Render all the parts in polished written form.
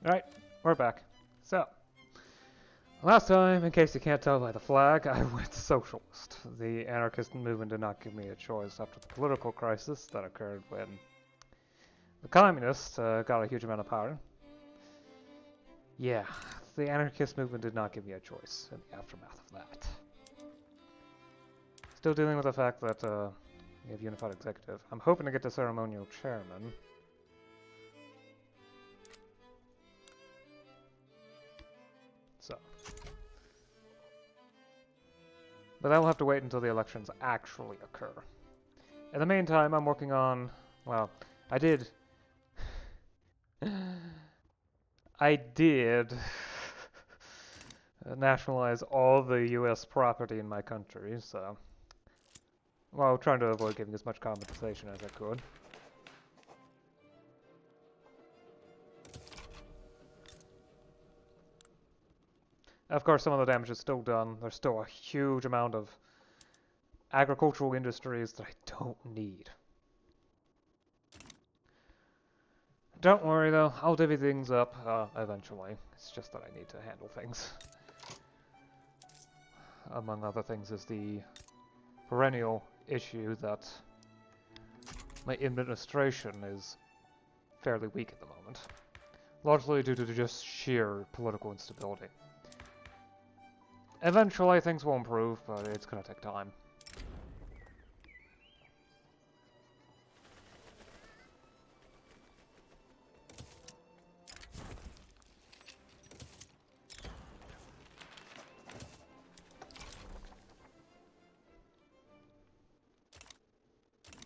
Alright, we're back. So, last time, in case you can't tell by the flag, I went socialist. The anarchist movement did not give me a choice after the political crisis that occurred when the communists got a huge amount of power. Yeah, the anarchist movement did not give me a choice in the aftermath of that. Still dealing with the fact that we have unified executive. I'm hoping to get the ceremonial chairman. So. But that will have to wait until the elections actually occur. In the meantime, I'm working on, well, I did nationalize all the US property in my country, so, well, trying to avoid giving as much compensation as I could. Of course, some of the damage is still done. There's still a huge amount of agricultural industries that I don't need. Don't worry though, I'll divvy things up eventually. It's just that I need to handle things. Among other things is the perennial issue that my administration is fairly weak at the moment. Largely due to just sheer political instability. Eventually things will improve, but it's gonna take time.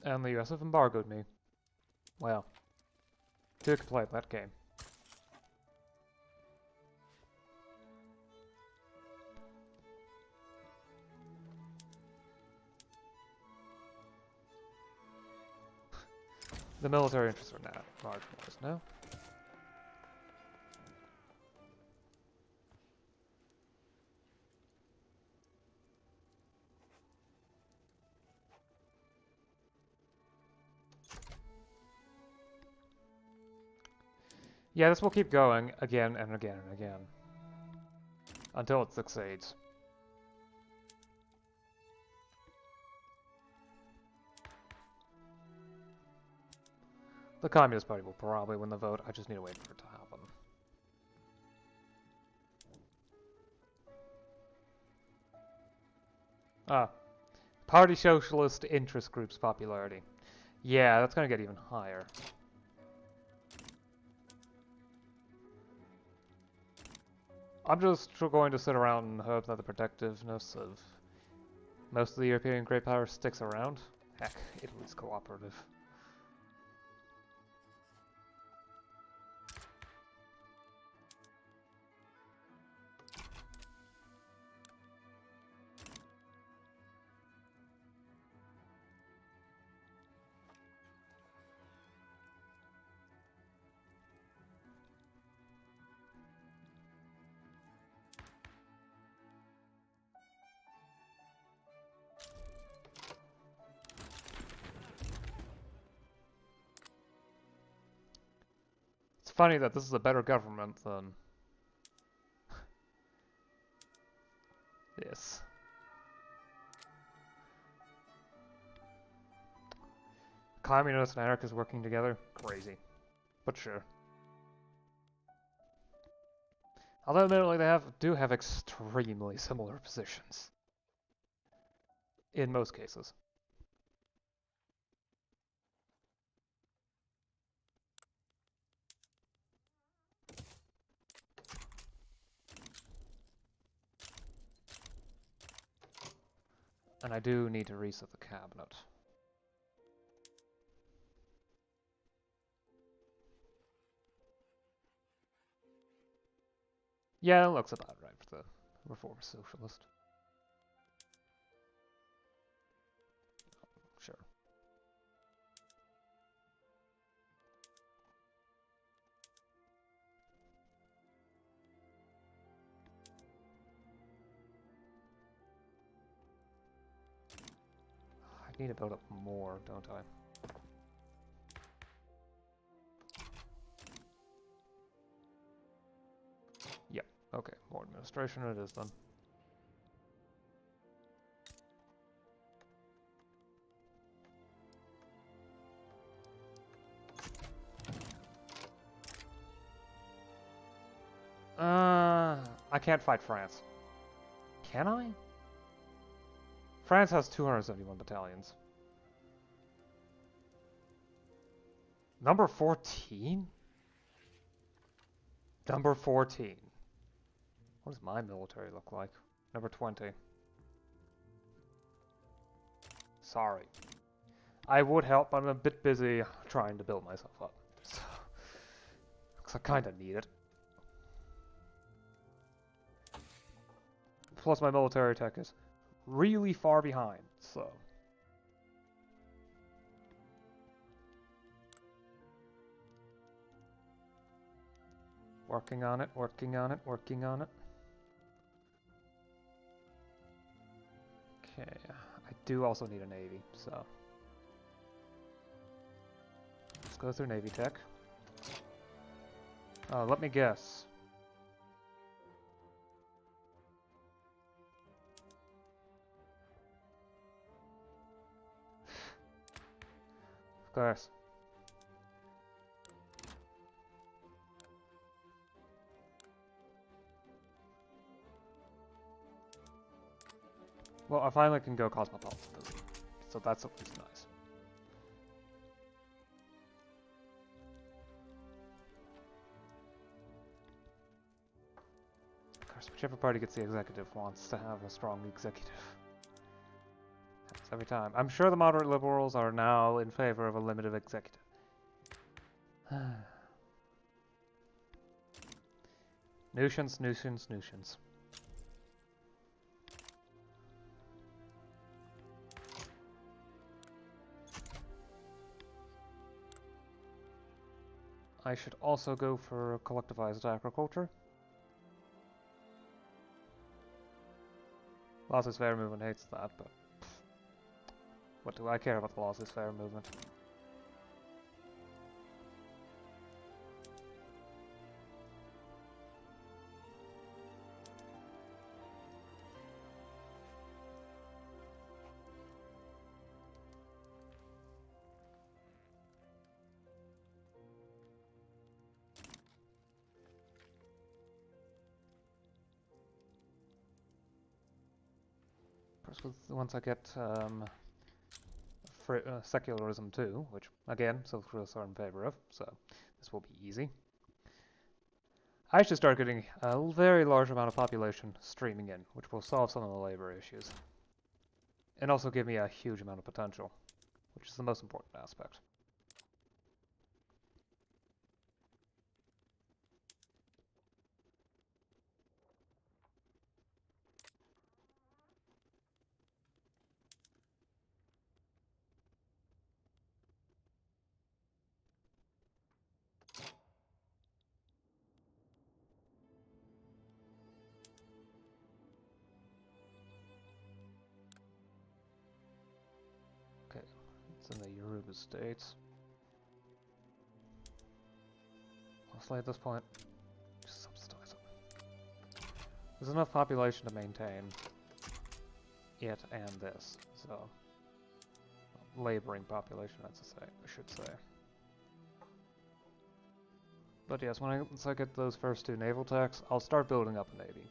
And the US have embargoed me. Well, who could play that game? The military interests are now marginalized, no? Yeah, this will keep going again and again and again. Until it succeeds. The Communist Party will probably win the vote, I just need to wait for it to happen. Ah. Party Socialist Interest Group's popularity. Yeah, that's gonna get even higher. I'm just going to sit around and hope that the protectiveness of most of the European great powers sticks around. Heck, Italy's cooperative. It's funny that this is a better government than this. Communists and anarchists working together? Crazy. But sure. Although admittedly they do have extremely similar positions. In most cases. And I do need to reset the cabinet. Yeah, it looks about right for the Reformist Socialist. Sure. I need to build up more, don't I? Okay, more administration it is then. I can't fight France. Can I? France has 271 battalions. Number 14? Number 14. What does my military look like? Number 20. Sorry. I would help, but I'm a bit busy trying to build myself up. So, because I kind of need it. Plus my military tech is really far behind, so... Working on it, working on it, working on it. Okay, I do also need a navy, so... Let's go through navy tech. Let me guess. Of course. Well, I finally can go cosmopolitanism, so that's at least nice. Of course, whichever party gets the executive wants to have a strong executive. Happens every time. I'm sure the moderate liberals are now in favor of a limited executive. Nuisance, nuisance, nuisance. I should also go for collectivized agriculture. Laissez-faire movement hates that, but what do I care about the laissez-faire movement? Once I get secularism too, which again socialists are in favor of, so this will be easy. I should start getting a very large amount of population streaming in, which will solve some of the labor issues. And also give me a huge amount of potential, which is the most important aspect. Okay, it's in the Yoruba states. Mostly at this point, just subsidize it. There's enough population to maintain it and this, so laboring population, I should say. But yes, once I get those first two naval techs, I'll start building up a navy.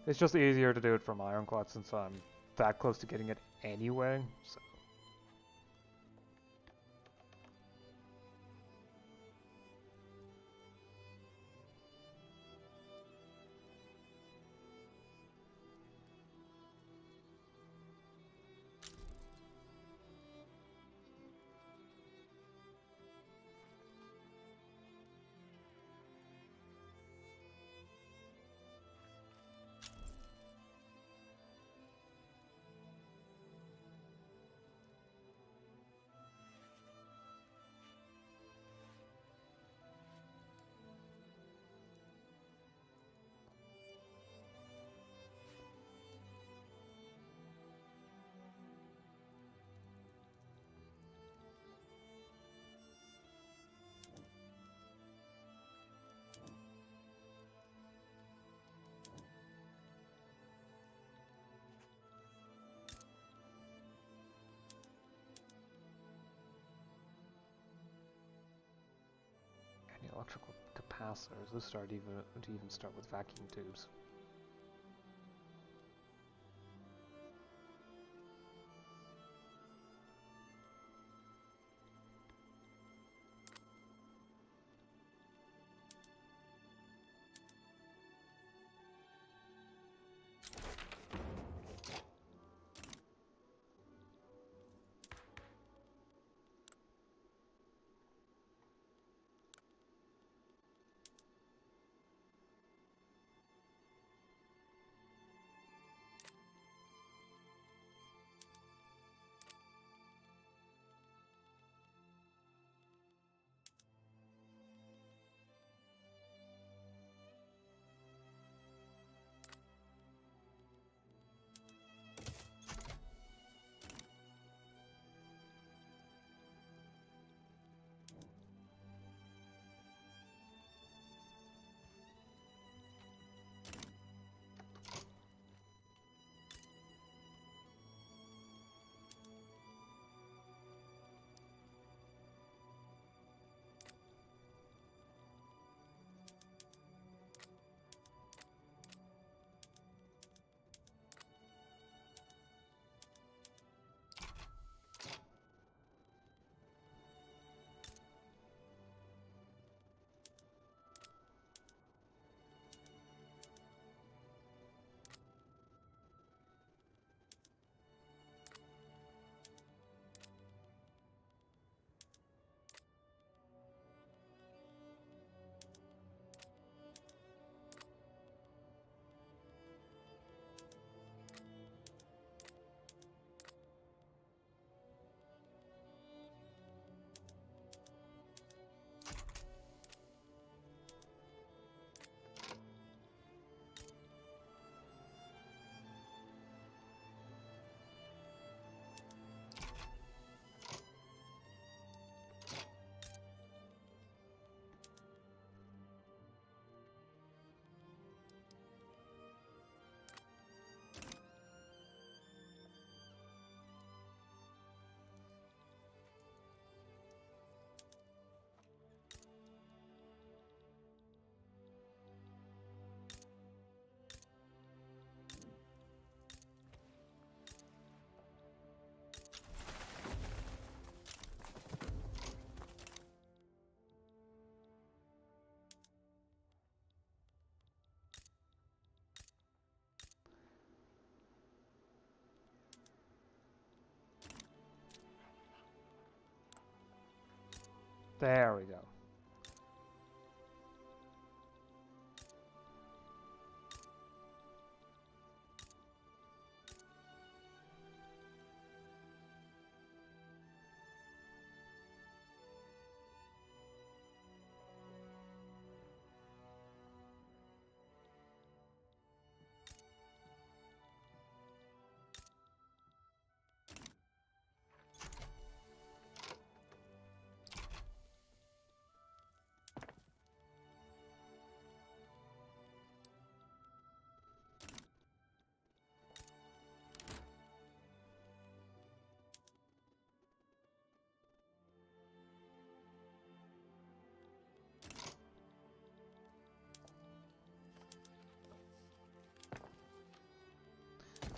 It's just easier to do it from ironclad since I'm that close to getting it anyway, so. electrical capacitors. Those start even start with vacuum tubes. There we go.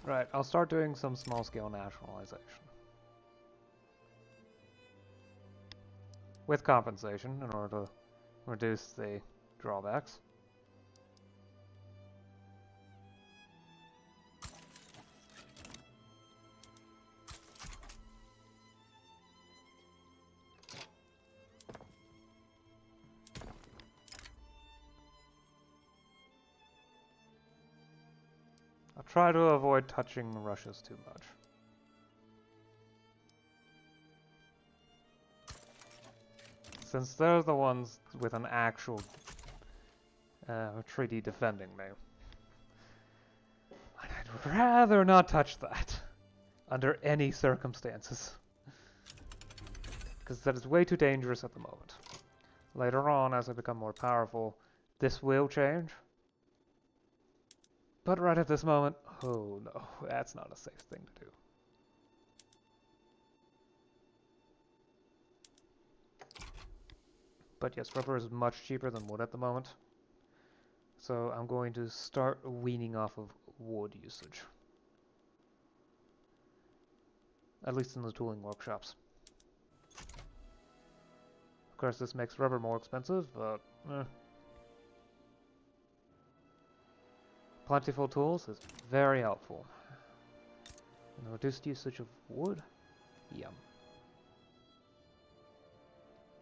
Right, I'll start doing some small-scale nationalization. With compensation in order to reduce the drawbacks. I'll try to avoid touching Russia's too much. Since they're the ones with an actual treaty defending me. I'd rather not touch that under any circumstances. Because that is way too dangerous at the moment. Later on, as I become more powerful, this will change. But right at this moment, oh no, that's not a safe thing to do. But yes, rubber is much cheaper than wood at the moment. So I'm going to start weaning off of wood usage. At least in the tooling workshops. Of course, this makes rubber more expensive, but plentiful tools is very helpful. And the reduced usage of wood? Yum.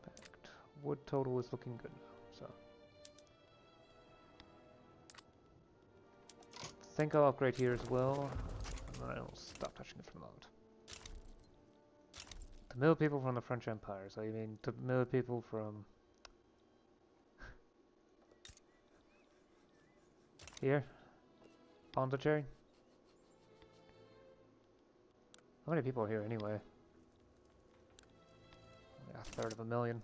In fact, wood total is looking good now, so. I think I'll upgrade here as well, and then I'll stop touching it for the moment. To mill people from the French Empire, so you mean to mill people from here? Pondicherry? How many people are here anyway? Yeah, a third of a million.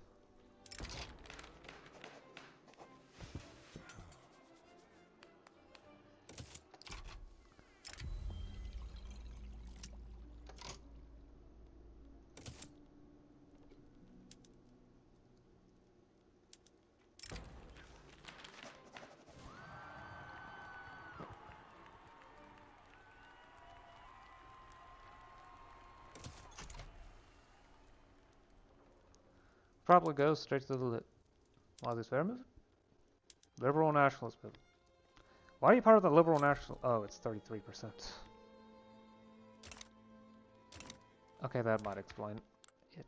Probably goes straight to the why is this fair move? Liberal nationalist move. Why are you part of the liberal national? Oh, it's 33%. Okay, that might explain it.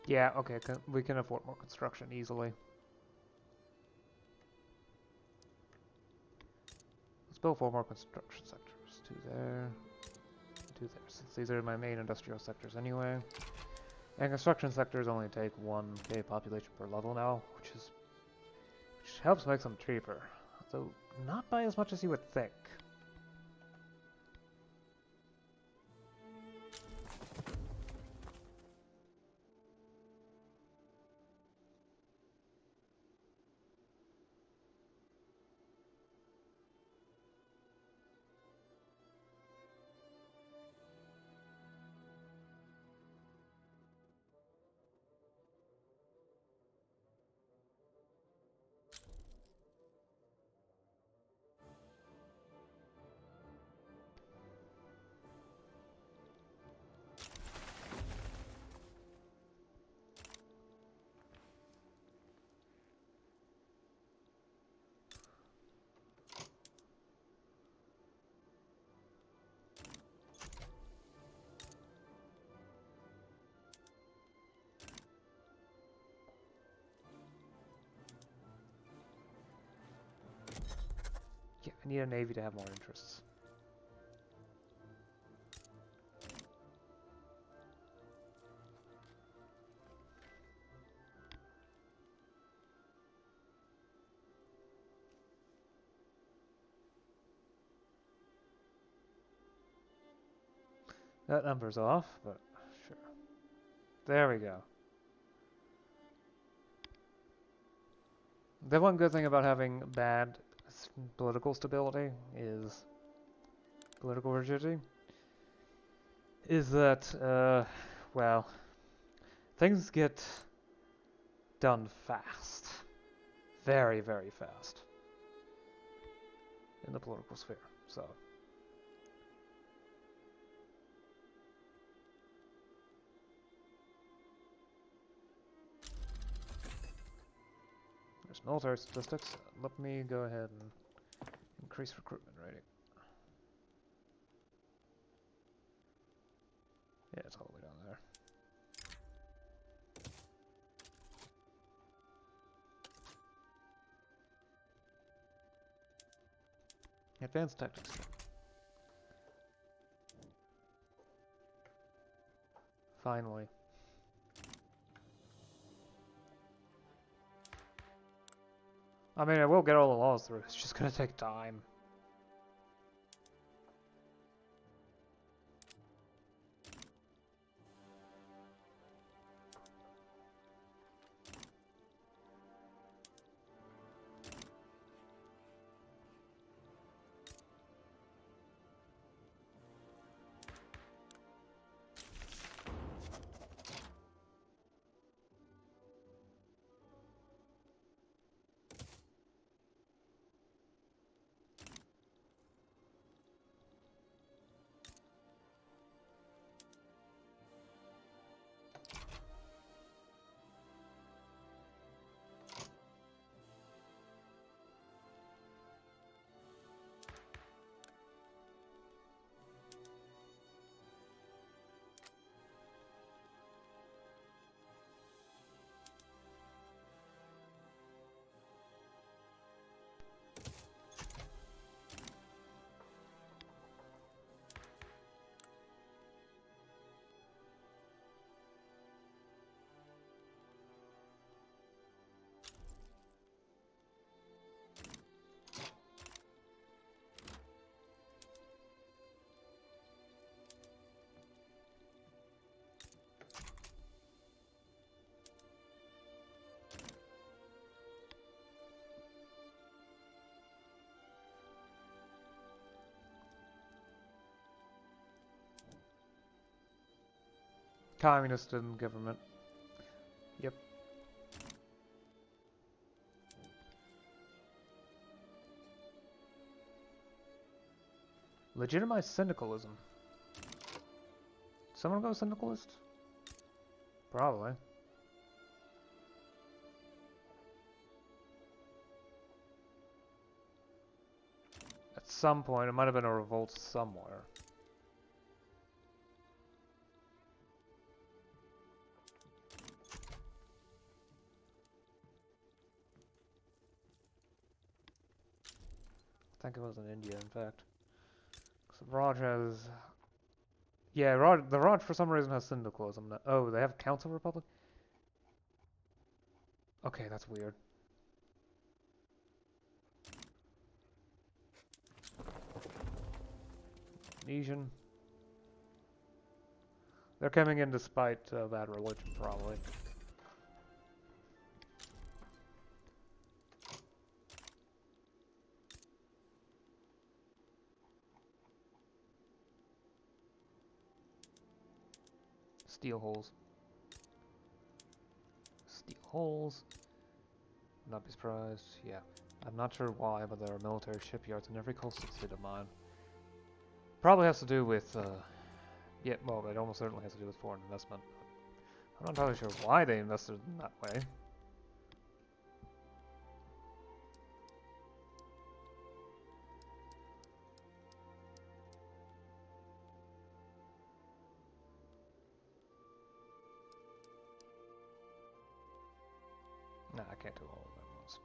Yeah, okay, we can afford more construction easily. Let's build 4 more construction sectors. 2 there, 2 there, since these are my main industrial sectors anyway. And construction sectors only take 1k population per level now, which helps make them cheaper. Though not by as much as you would think. Yeah, I need a navy to have more interests. That number's off, but sure. There we go. The one good thing about having bad political stability is political rigidity is that, well, things get done fast. Very, very fast. In the political sphere, so. There's military statistics. Let me go ahead and increase recruitment rating. Yeah, it's all the way down there. Advanced tactics. Finally. I mean, I will get all the laws through. It's just gonna take time. Communist in government. Yep. Legitimize syndicalism. Someone go syndicalist? Probably. At some point, it might have been a revolt somewhere. I think it was in India, in fact. So Raj has... Yeah, the Raj for some reason has syndicalism. Oh, they have Council Republic? Okay, that's weird. Indonesian. They're coming in despite bad religion, probably. Steel holes. Steel holes. Not be surprised. Yeah. I'm not sure why, but there are military shipyards in every coastal state of mine. Probably has to do with, yeah, well, it almost certainly has to do with foreign investment. I'm not entirely sure why they invested in that way. Nah, I can't do all of them at once.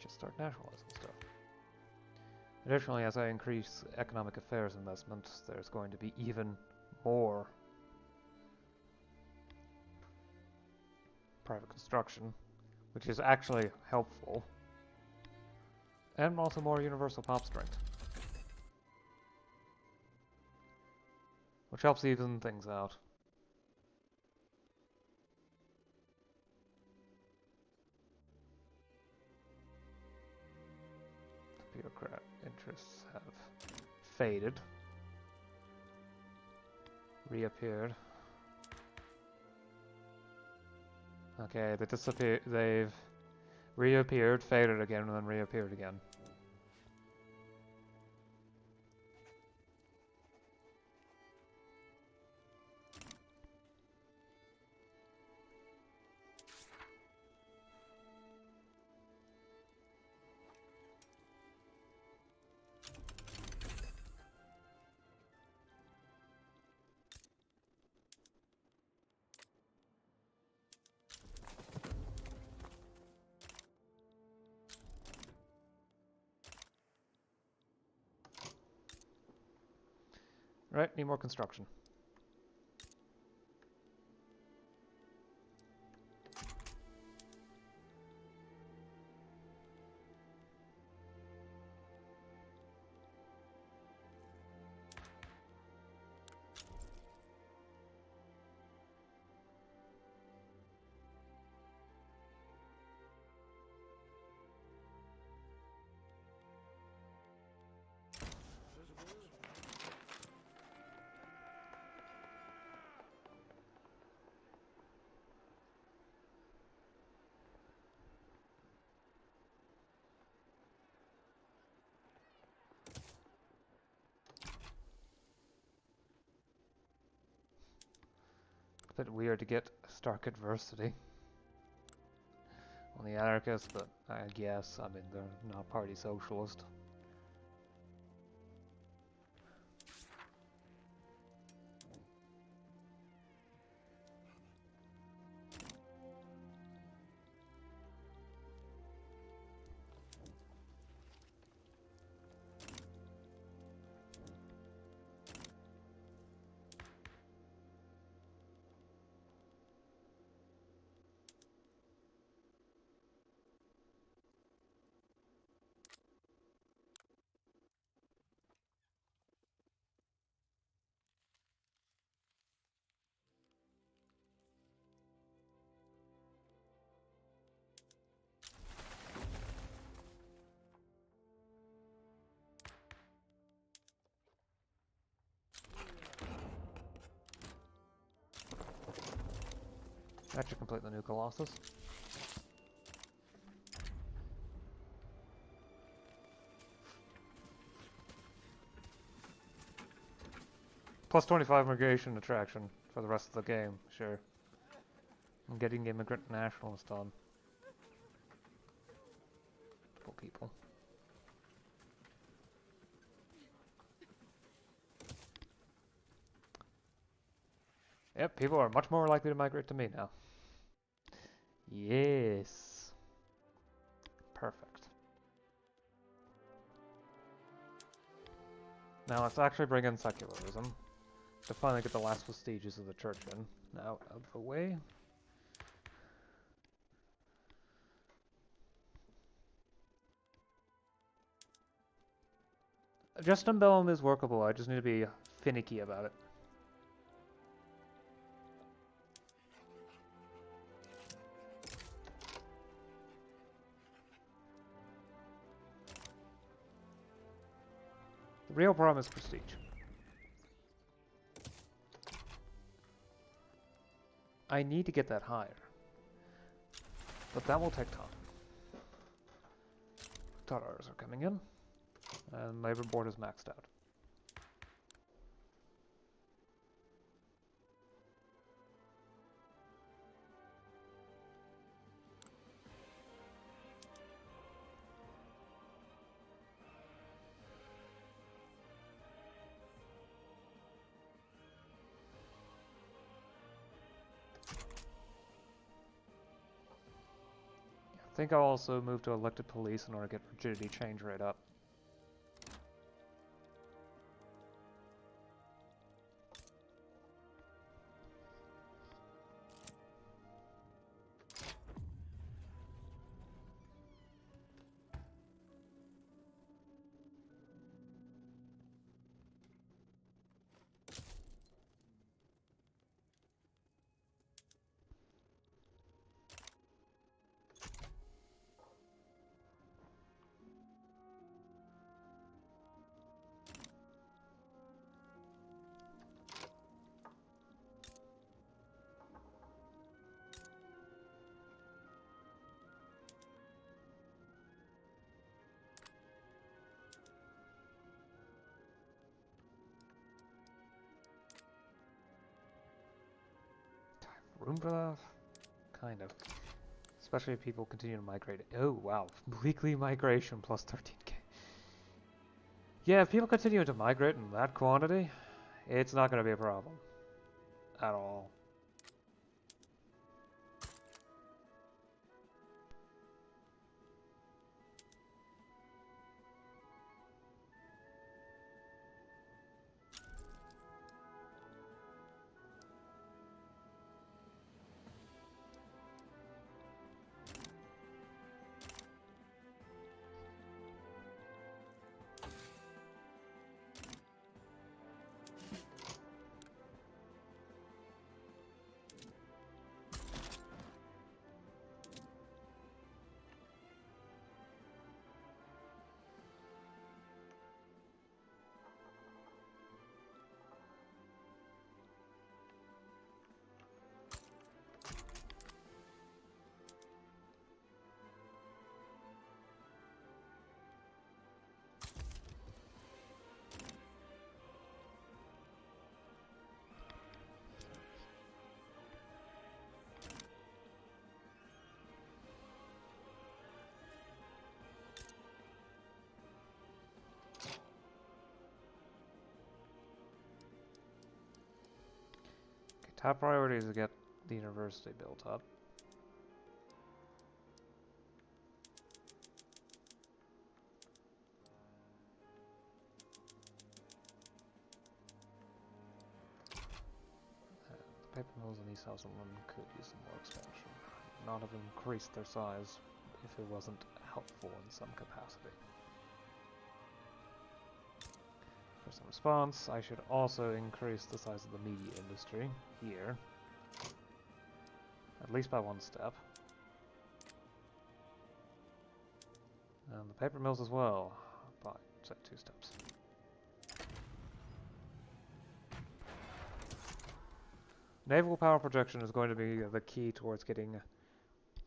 Just start nationalizing stuff. Additionally, as I increase economic affairs investment, there's going to be even more private construction, which is actually helpful. And also more universal pop strength, which helps even things out. Bureaucrat interests have faded. Reappeared. Okay, they disappeared. They've reappeared, faded again, and then reappeared again. Right, need more construction. A bit weird to get stark adversity on the anarchists, but I guess, I mean, they're not party socialist. That should complete the new Colossus. Plus 25 migration attraction for the rest of the game, sure. I'm getting immigrant nationalist on. Poor people. Yep, people are much more likely to migrate to me now. Yes. Perfect. Now let's actually bring in secularism to finally get the last vestiges of the church in. Now, out of the way. Just Embellum is workable, I just need to be finicky about it. The real problem is prestige. I need to get that higher. But that will take time. Tatars are coming in. And labor board is maxed out. I think I'll also move to elected police in order to get rigidity change rate up. room for that? Kind of. Especially if people continue to migrate. Oh, wow. Weekly migration plus 13k. Yeah, if people continue to migrate in that quantity, it's not going to be a problem. At all. Top priority is to get the university built up. The paper mills in East House and London could use some more expansion. Not have increased their size if it wasn't helpful in some capacity. For some response, I should also increase the size of the media industry here. At least by one step. And the paper mills as well, by, say, 2 steps. Naval power projection is going to be the key towards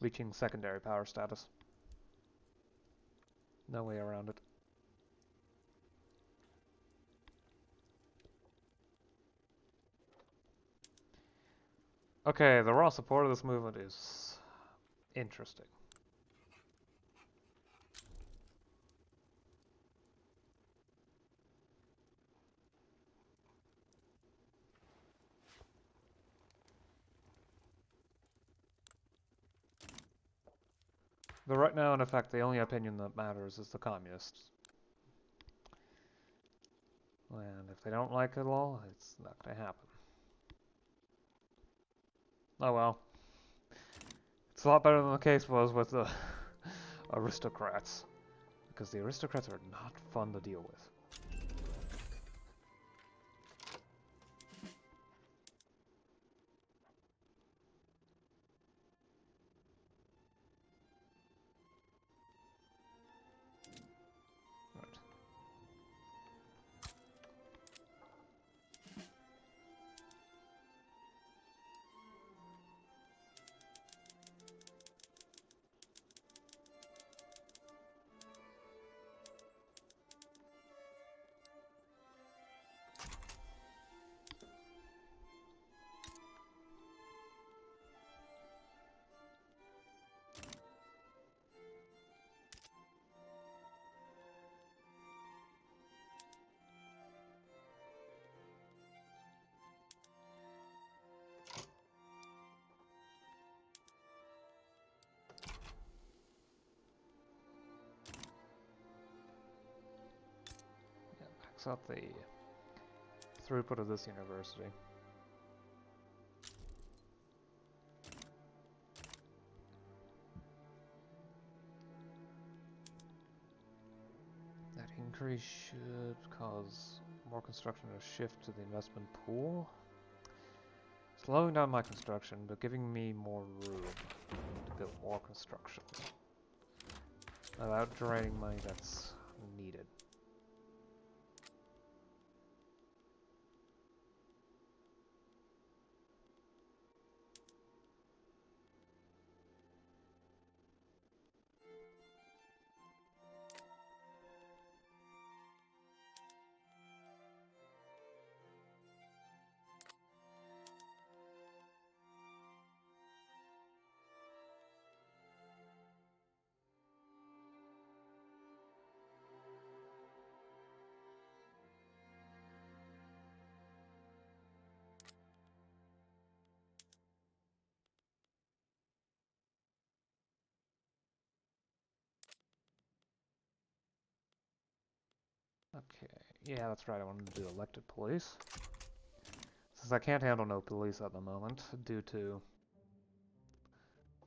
reaching secondary power status. No way around it. Okay, the raw support of this movement is interesting. But right now, in effect, the only opinion that matters is the communists. And if they don't like it all, it's not going to happen. Oh well. It's a lot better than the case was with the aristocrats. Because the aristocrats are not fun to deal with. Max out the throughput of this university. That increase should cause more construction to shift to the investment pool. Slowing down my construction, but giving me more room to build more construction. Without draining money that's needed. Okay, yeah, that's right, I wanted to do elected police. Since I can't handle no police at the moment, due to,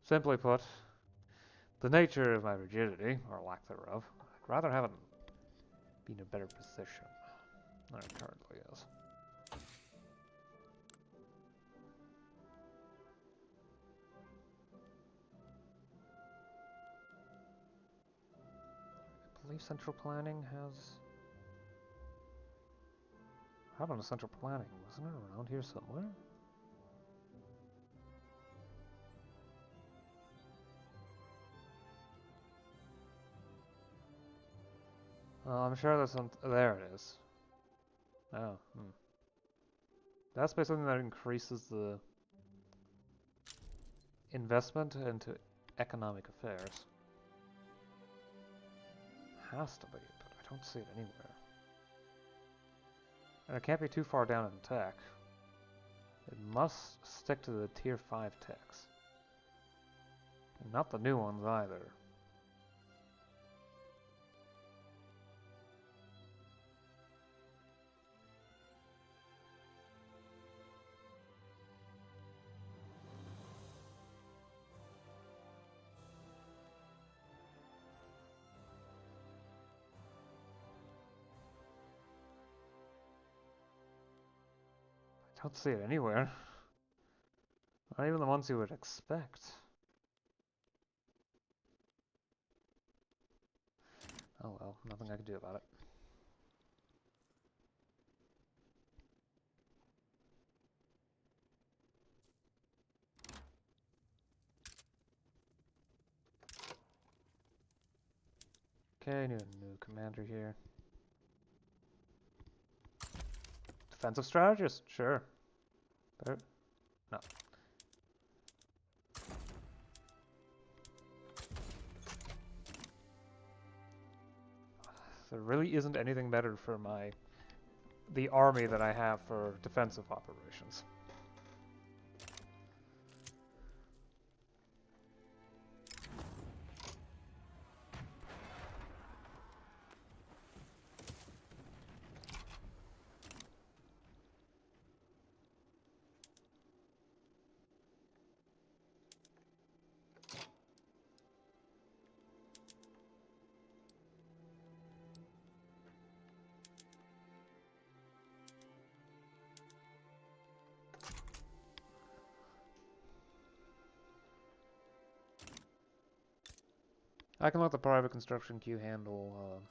simply put, the nature of my rigidity, or lack thereof, I'd rather have it be in a better position than it currently is. I believe central planning has... How about a central planning? Wasn't it around here somewhere? I'm sure there's some... There it is. Oh, That's basically something that increases the investment into economic affairs. Has to be, but I don't see it anywhere. And it can't be too far down in tech. It must stick to the tier 5 techs. And not the new ones either. I don't see it anywhere. Not even the ones you would expect. Oh well, nothing I can do about it. Okay, new commander here. Defensive strategist, sure. Better. No. There really isn't anything better for the army that I have for defensive operations. I can let the private construction queue handle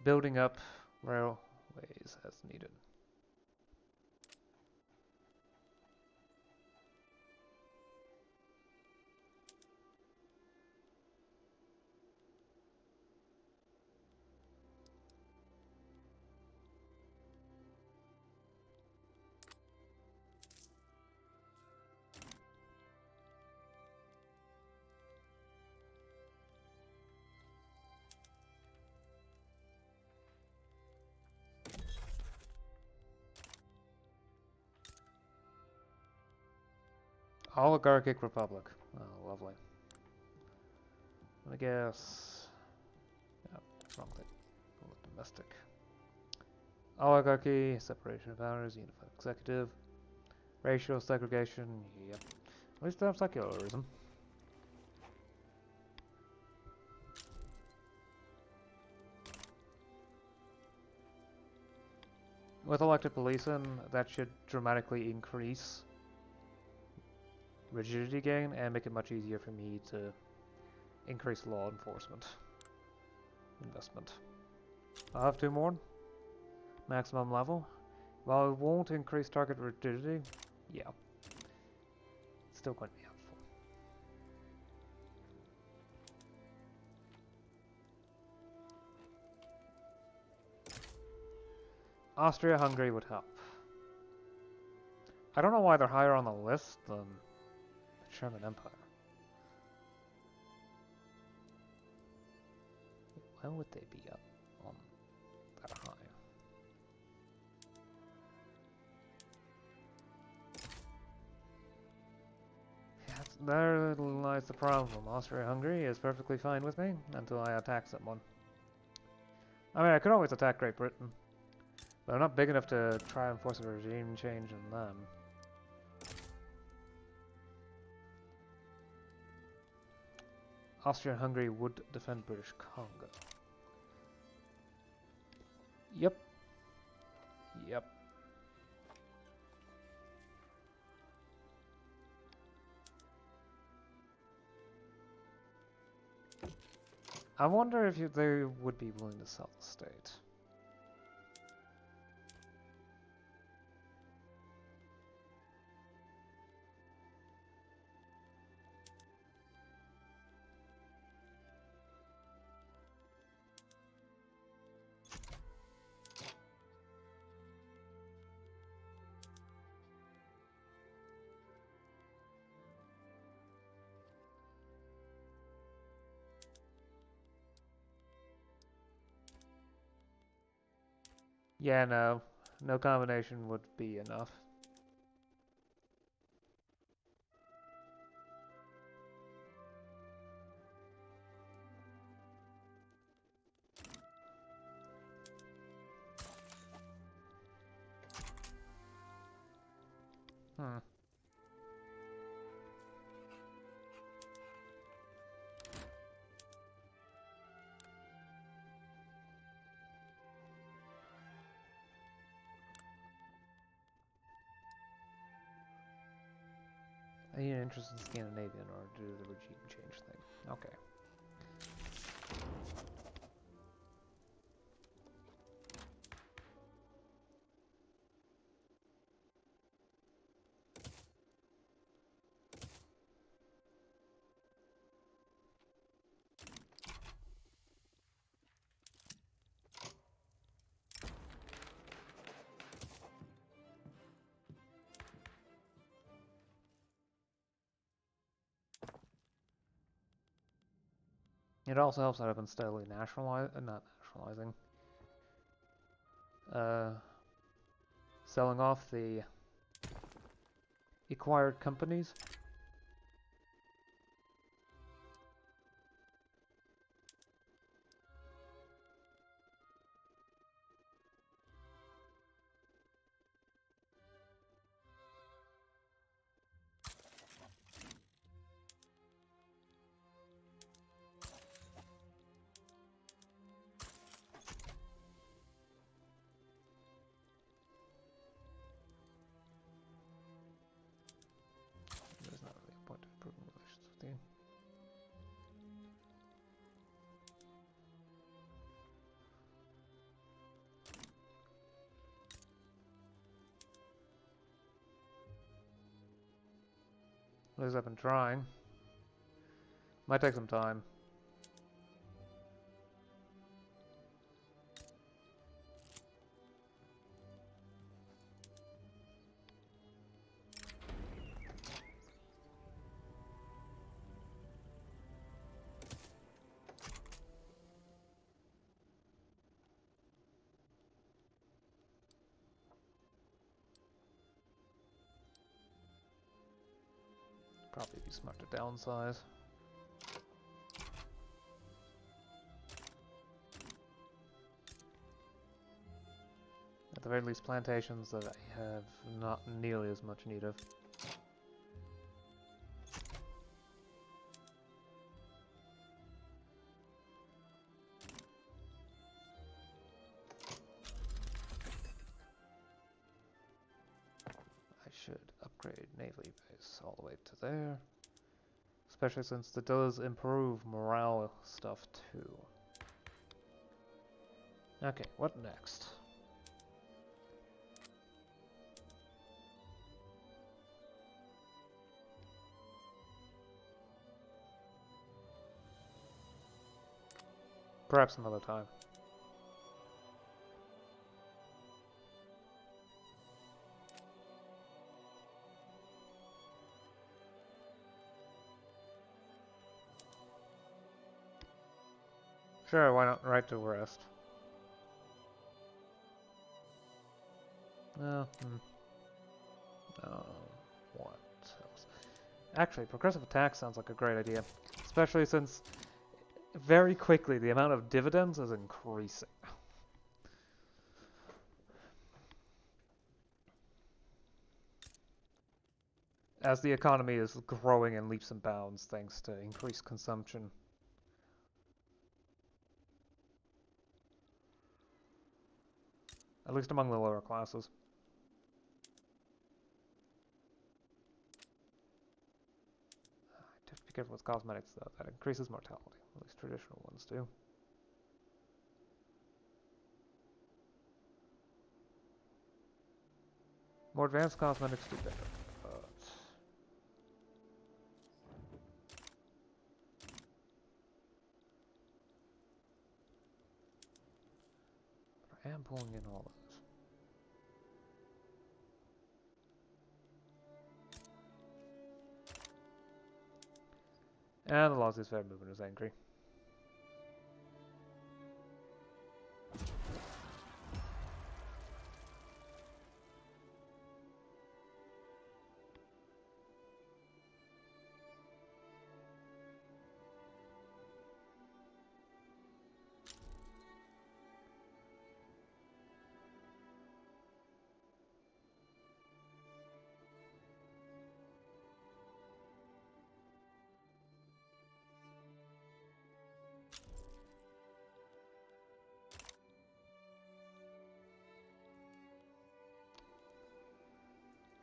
building up railways as needed. Oligarchic Republic. Oh, lovely. I guess... Yeah, wrong thing. Domestic. Oligarchy, separation of powers, unified executive, racial segregation, yep. At least they have secularism. With elected police in, that should dramatically increase rigidity gain and make it much easier for me to increase law enforcement investment. I'll have 2 more. Maximum level. While it won't increase target rigidity, yeah. It's still going to be helpful. Austria-Hungary would help. I don't know why they're higher on the list than the German Empire. Why would they be up on that high? There lies the problem. Austria-Hungary is perfectly fine with me until I attack someone. I mean, I could always attack Great Britain, but I'm not big enough to try and force a regime change in them. Austria and Hungary would defend British Congo. Yep. Yep. I wonder if they would be willing to sell the state. Yeah, no. No combination would be enough. Hmm. I need an interest in Scandinavia in order to do the regime change thing. Okay. It also helps that I've been steadily not nationalizing. Selling off the acquired companies. There's not really a point of improving relations with you. At least I've been trying. Might take some time. Probably be smart to downsize. At the very least, plantations that I have not nearly as much need of. I should upgrade Navy base all the way to there. Especially since it does improve morale stuff too. Okay, what next? Perhaps another time. Sure, why not right to rest? No, what else? Actually, progressive attack sounds like a great idea. Especially since very quickly the amount of dividends is increasing. as the economy is growing in leaps and bounds thanks to increased consumption. At least among the lower classes. Have to be careful with cosmetics, though. That increases mortality. At least traditional ones do. More advanced cosmetics do better, but I am pulling in all of this. And the laissez faire movement is angry.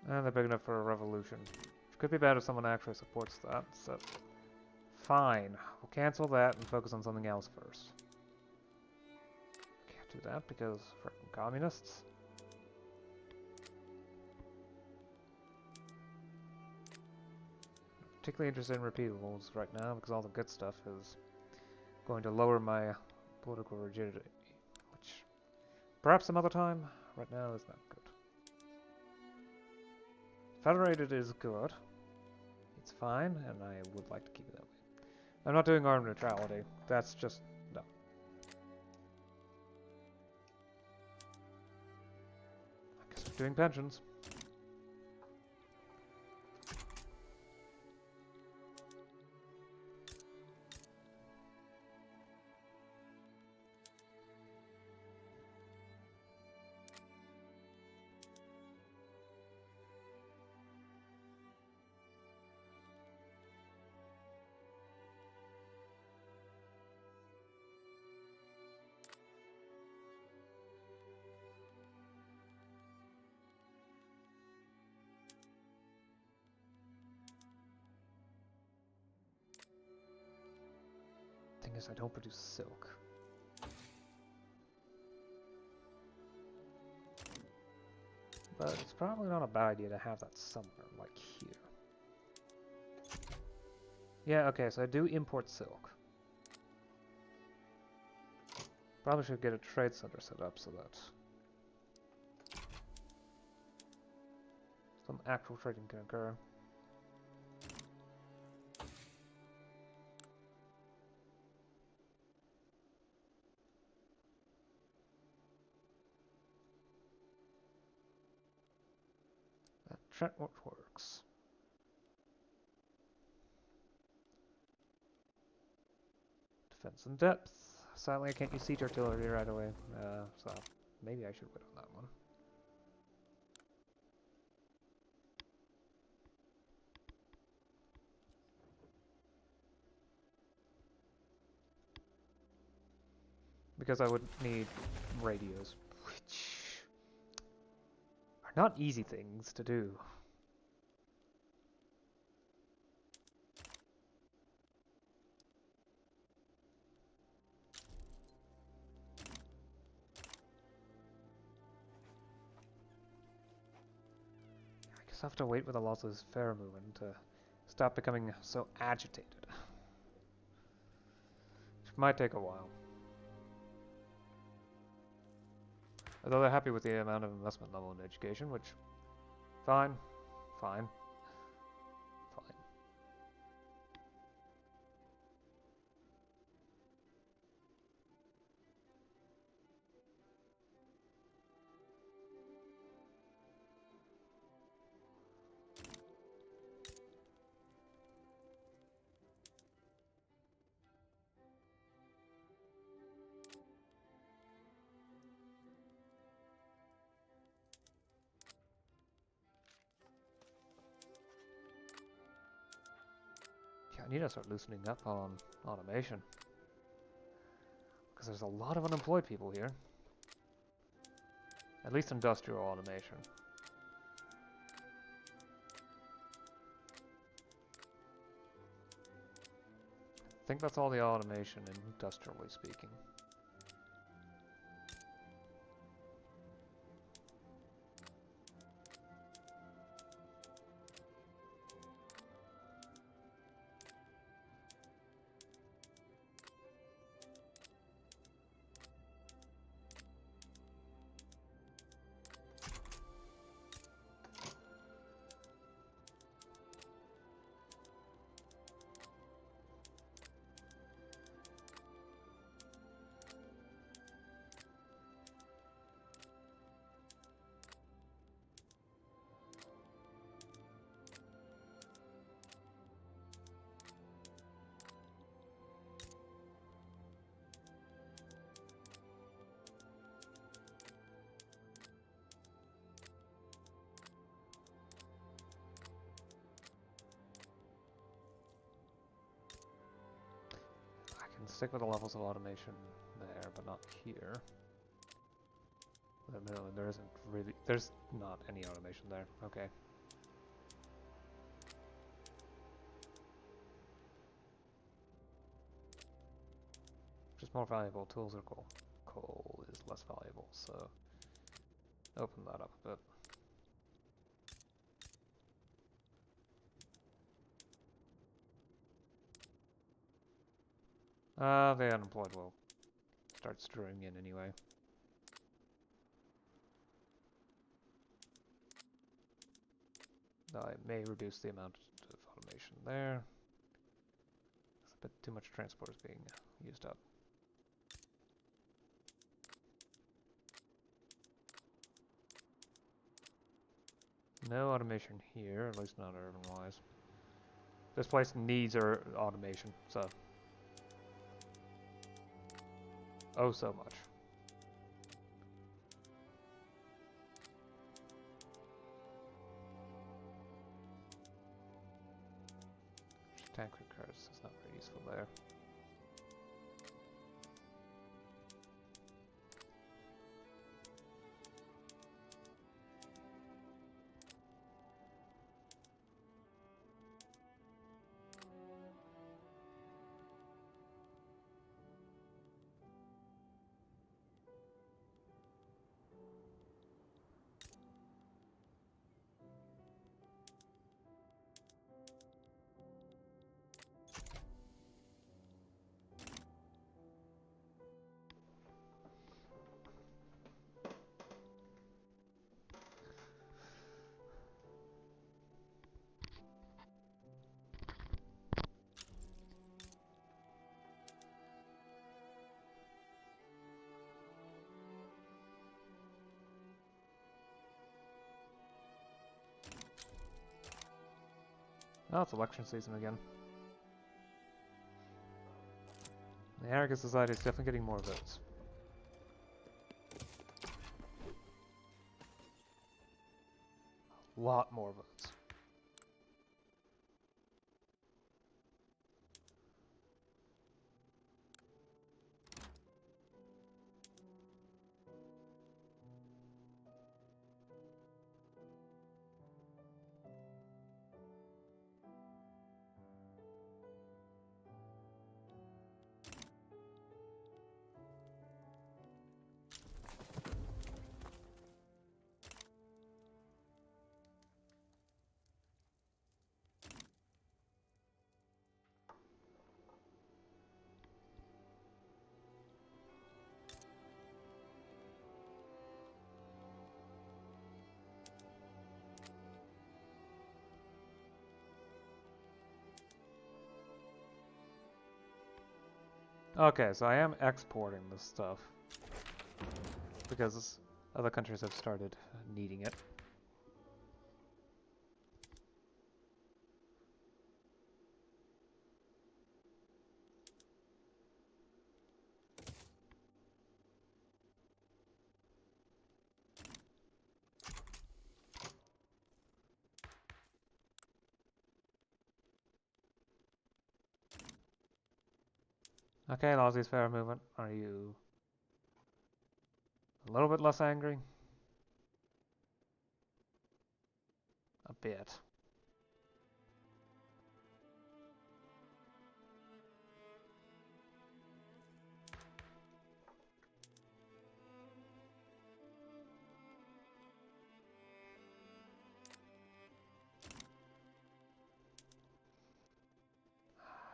And they're big enough for a revolution. Which could be bad if someone actually supports that, so... Fine. We'll cancel that and focus on something else first. Can't do that because frickin' communists. Particularly interested in repeatables right now because all the good stuff is going to lower my political rigidity. Which, perhaps some other time, right now is not good. Federated is good. It's fine, and I would like to keep it that way. I'm not doing armed neutrality. That's just... no. I guess we're doing pensions. Thing is, I don't produce silk. But it's probably not a bad idea to have that somewhere, like here. Yeah, okay, so I do import silk. Probably should get a trade center set up so that some actual trading can occur. That works. Defense and depth. Sadly, I can't use siege artillery right away, so maybe I should wait on that one. Because I would need radios, which are not easy things to do. I guess I have to wait for the losses fair movement to stop becoming so agitated. Which might take a while. Although they're happy with the amount of investment level in education, which, fine, fine, fine. need to start loosening up on automation. Because there's a lot of unemployed people here. At least industrial automation. I think that's all the automation, industrially speaking. Stick with the levels of automation there, but not here. No, there isn't really. There's not any automation there. Okay. Just more valuable. Tools are cool. Coal is less valuable, so open that up a bit. The unemployed will start strewing in anyway. I may reduce the amount of automation there. It's a bit too much transport is being used up. No automation here, at least not urban-wise. This place needs our automation, so... Oh, so much. Tank cars is not very useful there. Oh, it's election season again. The Anarchist Society is definitely getting more votes. A lot more votes. Okay, so I am exporting this stuff because other countries have started needing it. Okay, Laissez faire movement. Are you a little bit less angry? A bit.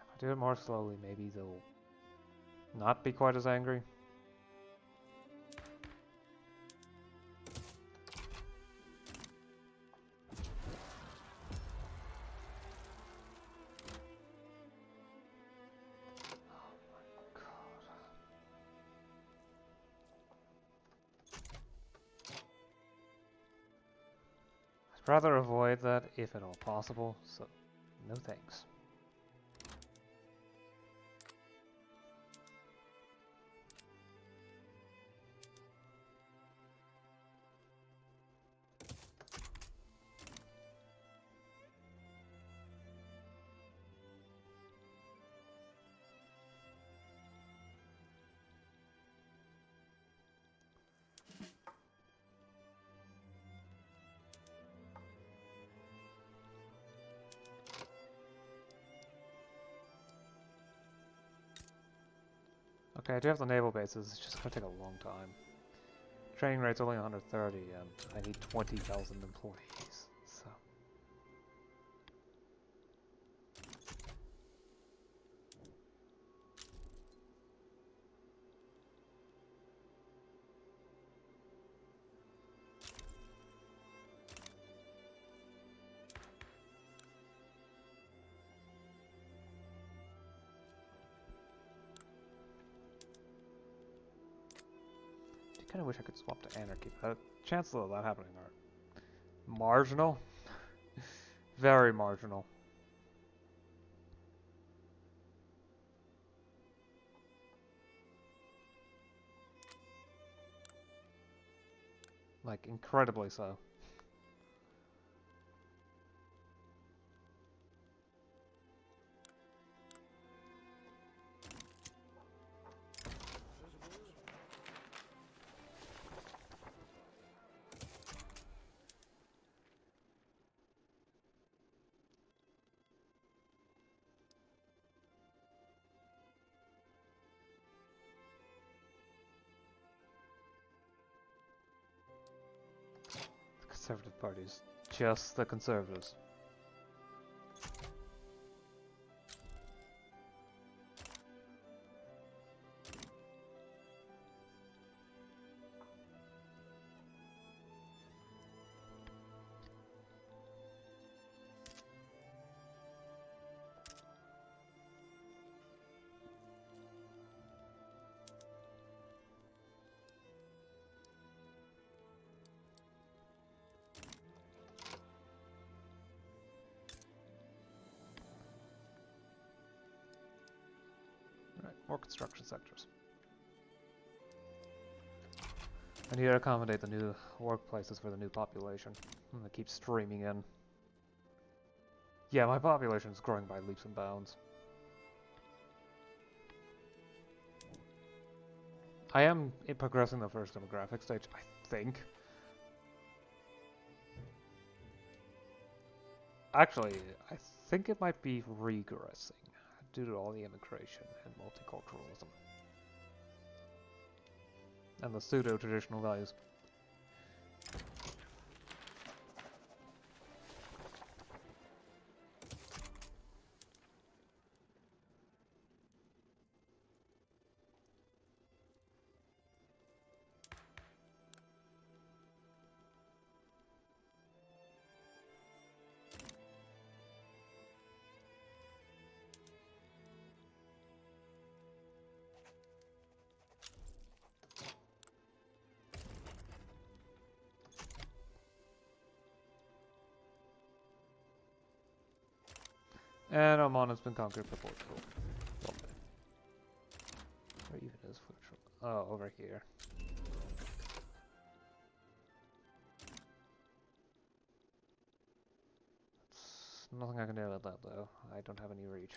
If I do it more slowly, maybe they'll not be quite as angry. I'd rather avoid that if at all possible, so no thanks. Okay, I do have the naval bases, it's just gonna take a long time. Training rate's only 130 and I need 20,000 employees, so... I kinda wish I could swap to anarchy, but chances of that happening are marginal. Very marginal. Like, incredibly so. The Conservative Party's just the Conservatives. Right, more construction sectors. I need to accommodate the new workplaces for the new population. And they keep streaming in. Yeah, my population is growing by leaps and bounds. I am progressing the first demographic stage, I think. Actually, I think it might be regressing due to all the immigration and multiculturalism. And the pseudo-traditional values. And Oman has been conquered by Portugal. Lovely. Where even is Portugal? Oh, over here. There's nothing I can do about that, though. I don't have any reach.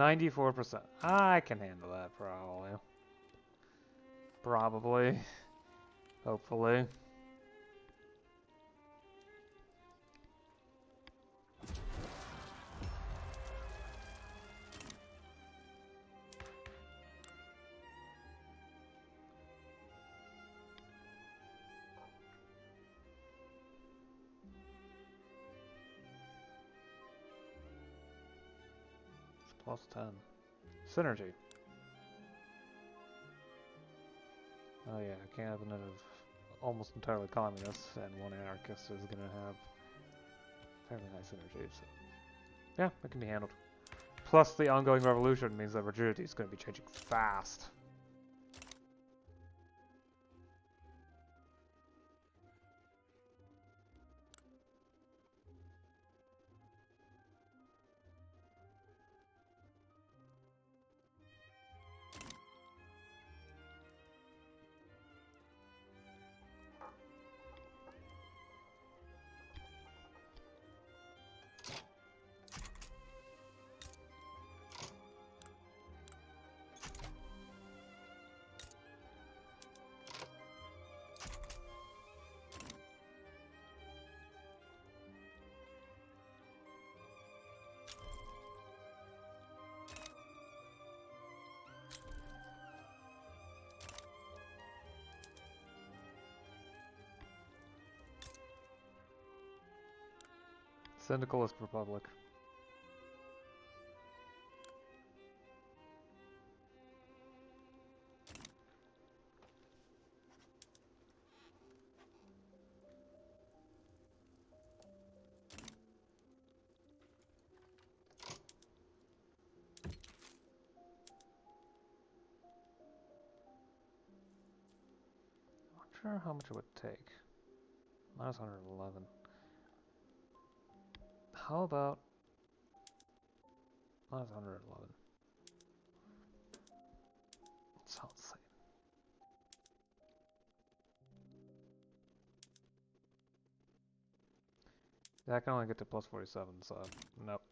94%. I can handle that probably. Probably. Hopefully. Plus 10. Synergy. Oh yeah, a cabinet of almost entirely communists and one anarchist is going to have fairly high synergy. So yeah, it can be handled. Plus the ongoing revolution means that rigidity is going to be changing fast. Syndicalist Republic. Not sure how much it would take. Minus 111. How about minus 111? Sounds insane. Yeah, I can only get to plus 47, so nope.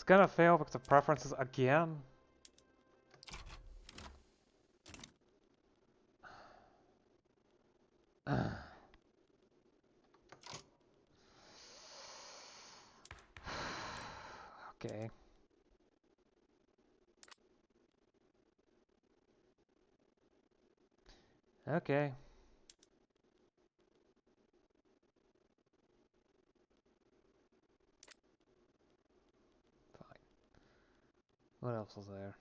gonna fail because of preferences again. Okay. Okay. Fine. What else is there?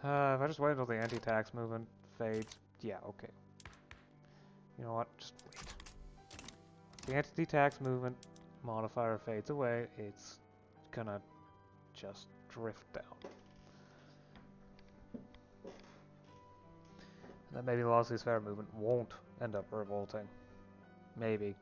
If I just wait until the anti-tax movement fades, yeah, okay. You know what? Just wait. The anti-tax movement modifier fades away, it's gonna just drift down. And then maybe the Lawlessly Fair movement won't end up revolting. Maybe.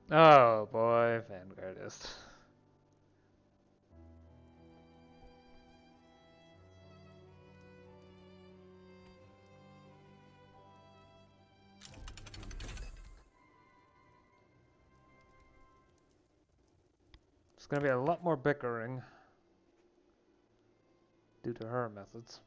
Oh boy, Vanguardist. It's gonna be a lot more bickering due to her methods.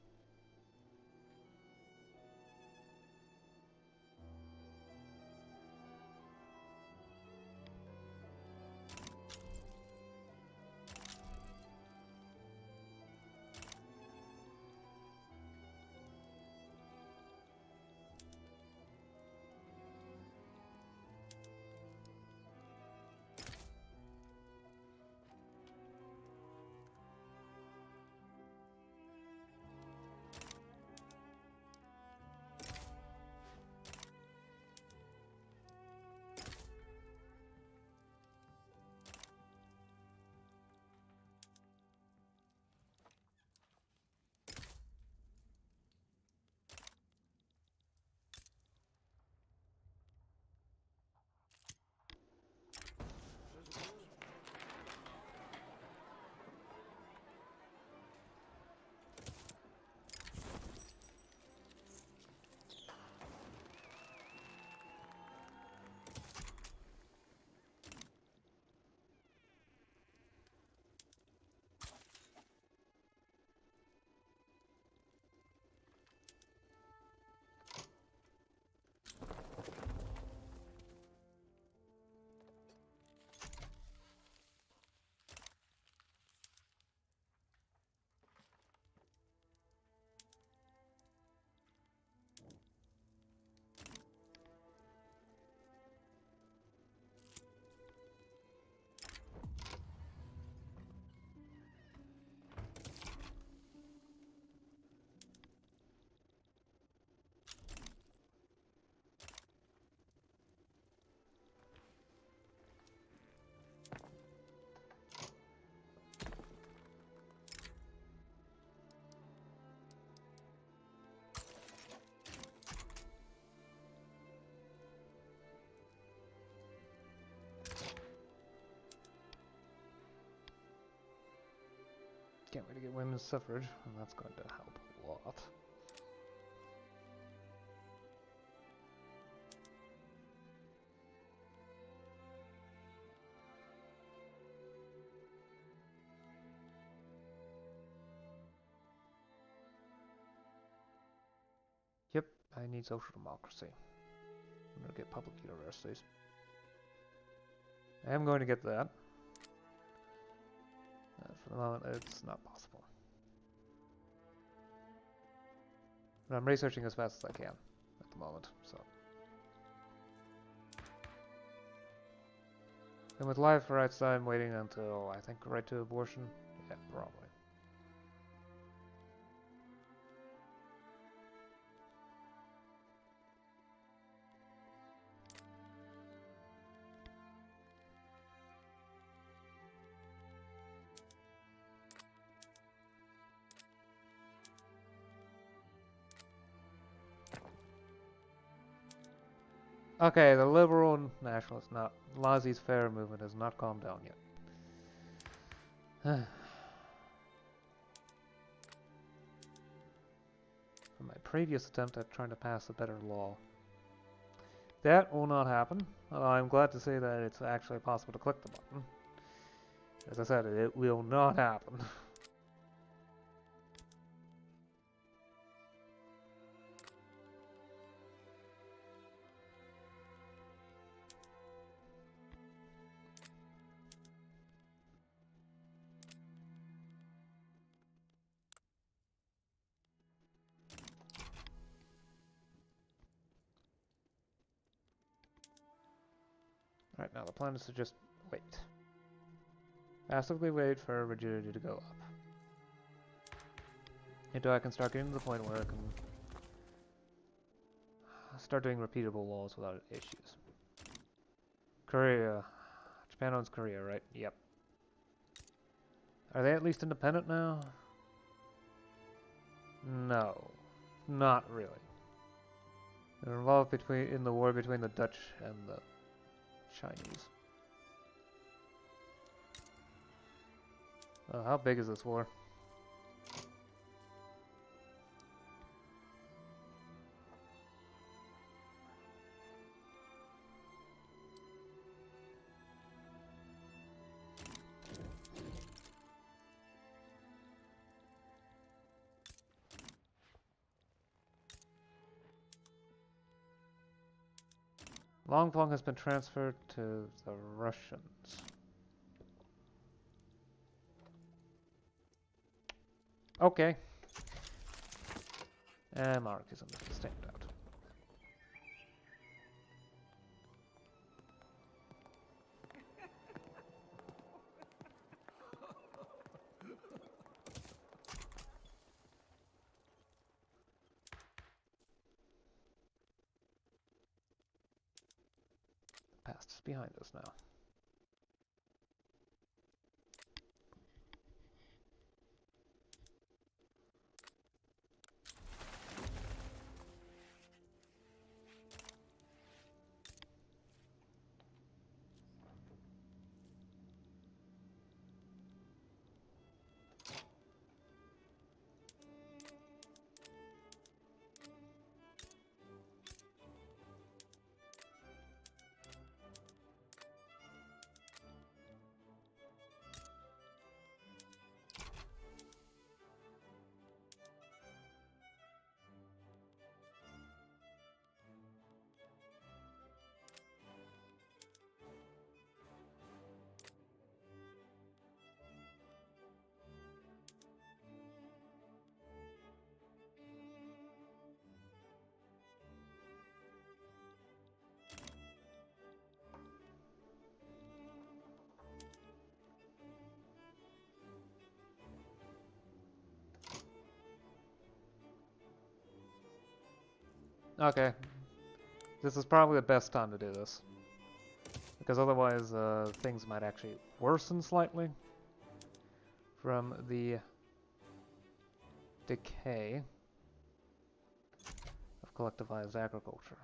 can't wait to get women's suffrage, and that's going to help a lot. Yep, I need social democracy. I'm going to get public universities. I am going to get that. For the moment, it's not possible. But I'm researching as fast as I can at the moment, so. And with life rights, I'm waiting until, I think, right to abortion. Yeah, probably. Okay, the liberal nationalist, not laissez-faire movement has not calmed down yet. From my previous attempt at trying to pass a better law. That will not happen. I'm glad to say that it's actually possible to click the button. As I said, it will not happen. Alright, now the plan is to just wait. Passively wait for rigidity to go up. Until I can start getting to the point where I can start doing repeatable laws without issues. Korea. Japan owns Korea, right? Yep. Are they at least independent now? No. Not really. They're involved in the war between the Dutch and the Chinese. How big is this war? Longfong has been transferred to the Russians. Okay. And monarchism is the standout. The past is behind us now. Okay. This is probably the best time to do this. Because otherwise, things might actually worsen slightly from the decay of collectivized agriculture.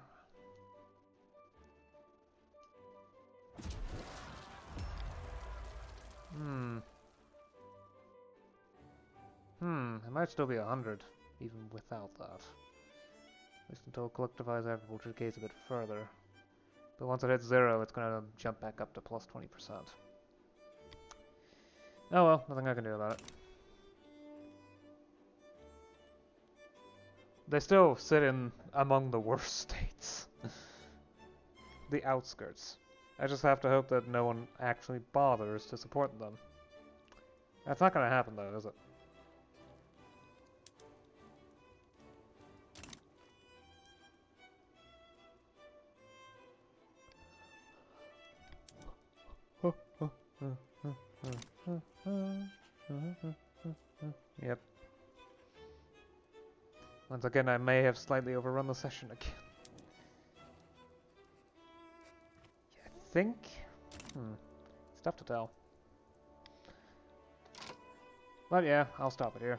It might still be 100, even without that. At least until collectivized agriculture decays a bit further. But once it hits 0, it's going to jump back up to plus 20%. Oh well, nothing I can do about it. They still sit in among the worst states. The outskirts. I just have to hope that no one actually bothers to support them. That's not going to happen though, is it? Yep. Once again, I may have slightly overrun the session again. I think? It's tough to tell. But yeah, I'll stop it here.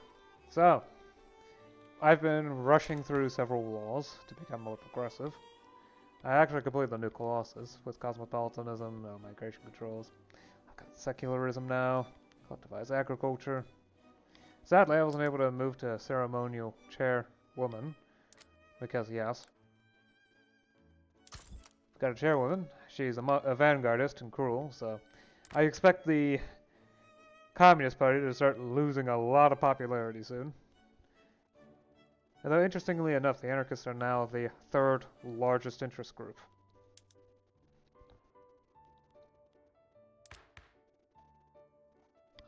So, I've been rushing through several laws to become more progressive. I actually completed the new clauses with cosmopolitanism, migration controls. I've got secularism now, collectivized agriculture. Sadly, I wasn't able to move to ceremonial chairwoman, because yes. I've got a chairwoman. She's a vanguardist and cruel, so I expect the Communist Party to start losing a lot of popularity soon. Although, interestingly enough, the anarchists are now the third largest interest group.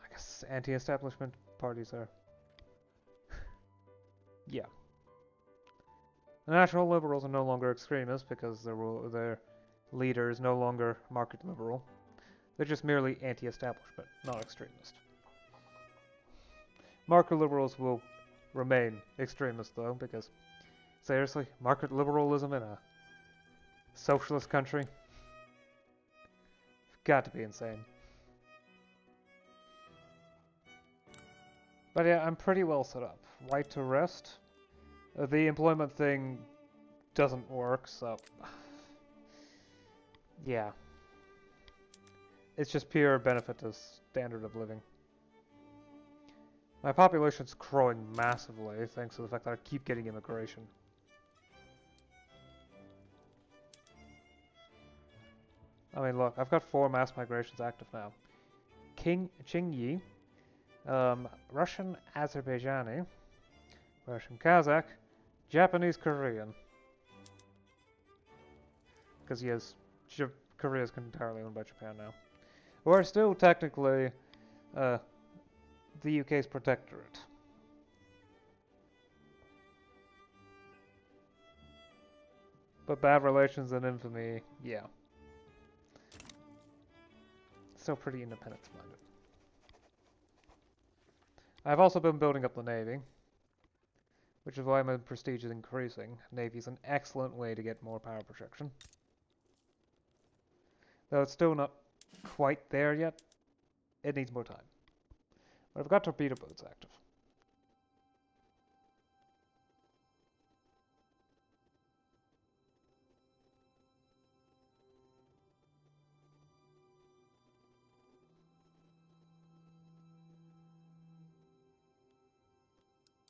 I guess anti-establishment parties are... yeah. The National Liberals are no longer extremists because their leader is no longer market liberal. They're just merely anti-establishment, not extremist. Market liberals will remain extremist though, because seriously, market liberalism in a socialist country? It's got to be insane. But yeah, I'm pretty well set up. Right to rest. The employment thing doesn't work, so... yeah. It's just pure benefit to standard of living. My population's growing massively thanks to the fact that I keep getting immigration. I mean, look, I've got 4 mass migrations active now. Qingyi, Russian Azerbaijani, Russian Kazakh, Japanese Korean. Because yes, Korea is entirely owned by Japan now. We're still technically the UK's protectorate. But bad relations and infamy, yeah. Still pretty independence-minded. I've also been building up the Navy, which is why my prestige is increasing. Navy's an excellent way to get more power projection. Though it's still not quite there yet, it needs more time. But I've got torpedo boats active.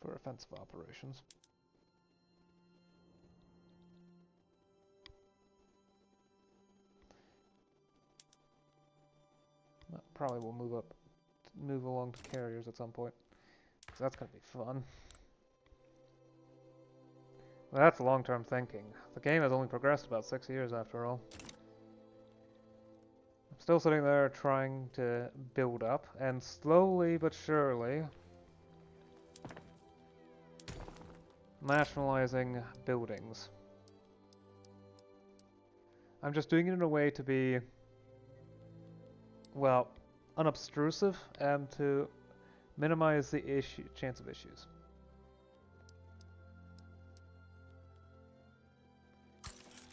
For offensive operations. That probably will move along to carriers at some point. So that's going to be fun. Well, that's long-term thinking. The game has only progressed about 6 years after all. I'm still sitting there trying to build up, and slowly but surely nationalizing buildings. I'm just doing it in a way to be, well, unobtrusive and to minimize the chance of issues.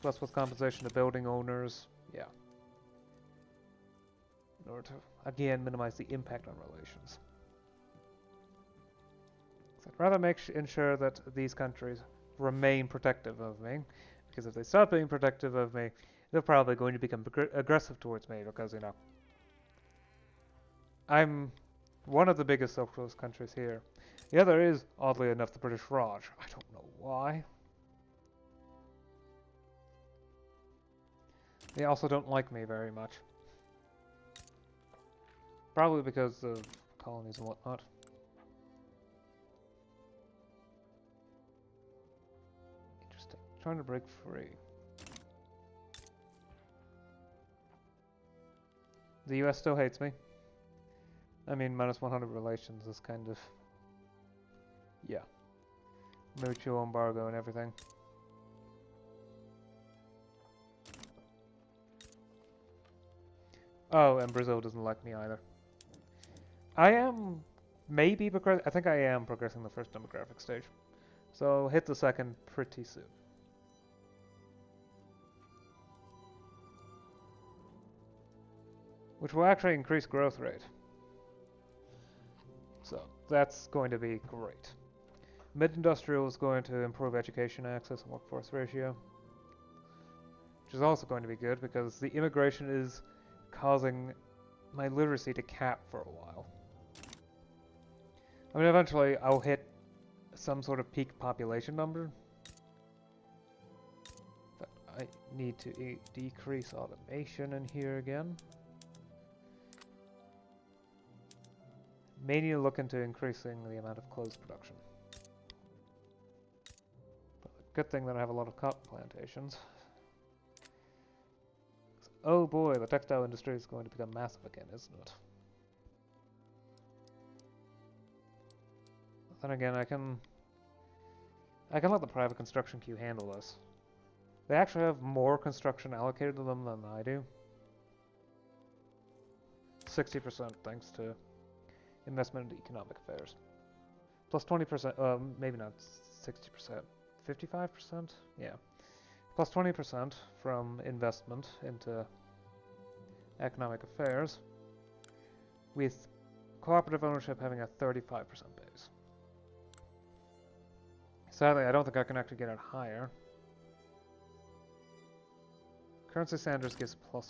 Plus with compensation to building owners, yeah. In order to, again, minimize the impact on relations. So I'd rather ensure that these countries remain protective of me, because if they stop being protective of me, they're probably going to become aggressive towards me, because, you know, I'm one of the biggest socialist countries here. Yeah, there is, oddly enough, the British Raj. I don't know why. They also don't like me very much. Probably because of colonies and whatnot. Interesting. Trying to break free. The US still hates me. I mean, minus 100 relations is kind of... yeah. Mutual embargo and everything. Oh, and Brazil doesn't like me either. I am maybe I think I am progressing the first demographic stage. So I'll hit the second pretty soon. Which will actually increase growth rate. So that's going to be great. Mid-industrial is going to improve education access and workforce ratio. Which is also going to be good because the immigration is causing my literacy to cap for a while. I mean, eventually I'll hit some sort of peak population number. But I need to decrease automation in here again. May need to look into increasing the amount of clothes production. But good thing that I have a lot of cotton plantations. Oh boy, the textile industry is going to become massive again, isn't it? Then again, I can let the private construction queue handle this. They actually have more construction allocated to them than I do. 60% thanks to investment in economic affairs. Plus 20%, maybe not 60%, 55%? Yeah. Plus 20% from investment into economic affairs, with cooperative ownership having a 35% base. Sadly, I don't think I can actually get it higher. Currency standards gives +1.